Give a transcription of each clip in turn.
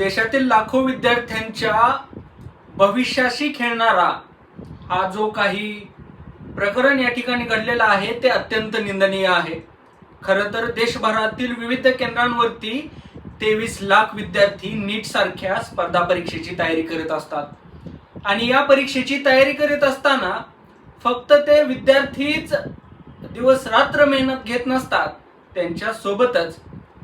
देशातील लाखो विद्यार्थ्यांच्या भविष्याशी खेळणारा हा जो काही प्रकरण या ठिकाणी घडलेला आहे ते अत्यंत निंदनीय आहे। खरं तर देशभरातील विविध केंद्रांवरती 23 लाख विद्यार्थी नीट सारख्या स्पर्धा परीक्षेची तयारी करत असतात आणि या परीक्षेची तयारी करत असताना फक्त ते विद्यार्थीच दिवस रात्र मेहनत घेत नसतात, त्यांच्या सोबतच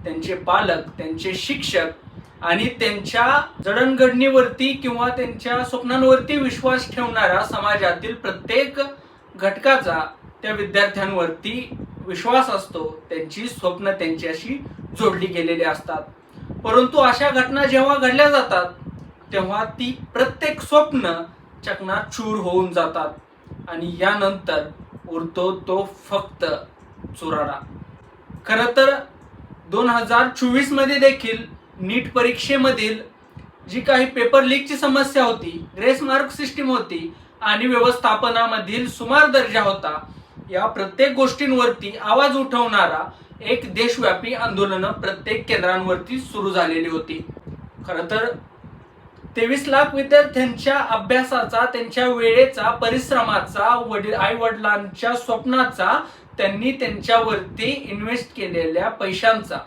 त्यांचे पालक, त्यांचे शिक्षक आणि त्यांच्या जडणघडणीवरती किंवा त्यांच्या स्वप्नांवरती विश्वास ठेवणाऱ्या समाजातील प्रत्येक घटकाचा त्या विद्यार्थ्यांवरती विश्वास असतो। त्यांची स्वप्न त्यांच्याशी जोडली गेलेली असतात, परंतु अशा घटना जेव्हा घडल्या जातात तेव्हा ती प्रत्येक स्वप्न चकनाचूर होऊन जातात आणि यानंतर उरतो तो फक्त चुराडा। खरं तर 2024 मध्ये देखील नीट परीक्षेमधील जी काही पेपर लीकची समस्या होती, ग्रेस मार्क सिस्टीम होती आणि व्यवस्थापनामधील सुमार दर्जा होता, या प्रत्येक गोष्टींवरती आवाज उठवणारा एक देशव्यापी आंदोलन प्रत्येक केंद्रांवरती सुरू झालेली होती। खरं तर 23 लाख विद्यार्थ्यांच्या अभ्यासाचा, त्यांच्या वेळेचा, परिश्रमाचा, आई वडिलांच्या स्वप्नाचा, त्यांनी त्यांच्यावरती इन्व्हेस्ट केलेल्या पैशांचा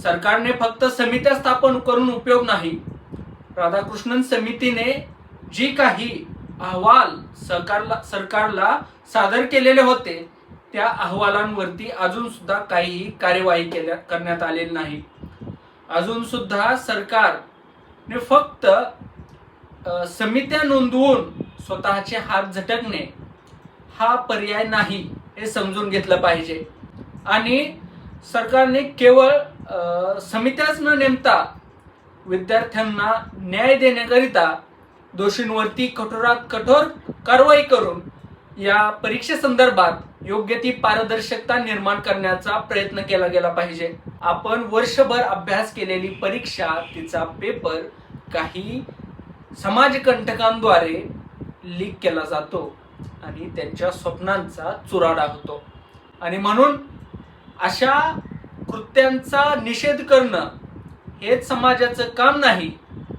सरकारने फक्त समित्या स्थापन करून उपयोग नाही। राधाकृष्णन समितीने जी काही अहवाल सरकारला सादर केलेले होते त्या अहवालांवरती अजून सुद्धा काहीही कार्यवाही करण्यात आलेली नाही। अजून सुद्धा सरकारने फक्त समित्या नोंदवून स्वतःचे हात झटकणे हा पर्याय नाही हे समजून घेतलं पाहिजे आणि सरकारने केवळ समित्याच न नेमता विद्यार्थ्यांना न्याय देण्याकरिता दोषींवरती कठोरात कठोर कारवाई करून या परीक्षेसंदर्भात योग्य ती पारदर्शकता निर्माण करण्याचा प्रयत्न केला गेला पाहिजे। आपण वर्षभर अभ्यास केलेली परीक्षा, तिचा पेपर काही समाजकंटकांद्वारे लीक केला जातो आणि त्यांच्या स्वप्नांचा चुराडा होतो आणि म्हणून अशा कृत्यांचा निषेध करणं हेच समाजाचं काम नाही,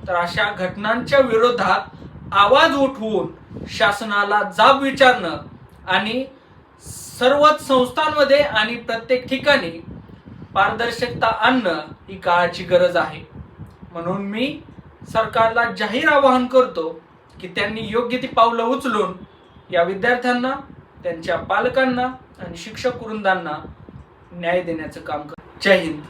तर अशा घटनांच्या विरोधात आवाज उठवून शासनाला जाब विचारणं आणि सर्वच संस्थांमध्ये आणि प्रत्येक ठिकाणी पारदर्शकता आणणं ही काळाची गरज आहे। म्हणून मी सरकारला जाहीर आवाहन करतो की त्यांनी योग्य ती पावलं उचलून या विद्यार्थ्यांना, त्यांच्या पालकांना आणि शिक्षक वृंदांना न्याय देण्याचं काम कर। जय हिंद।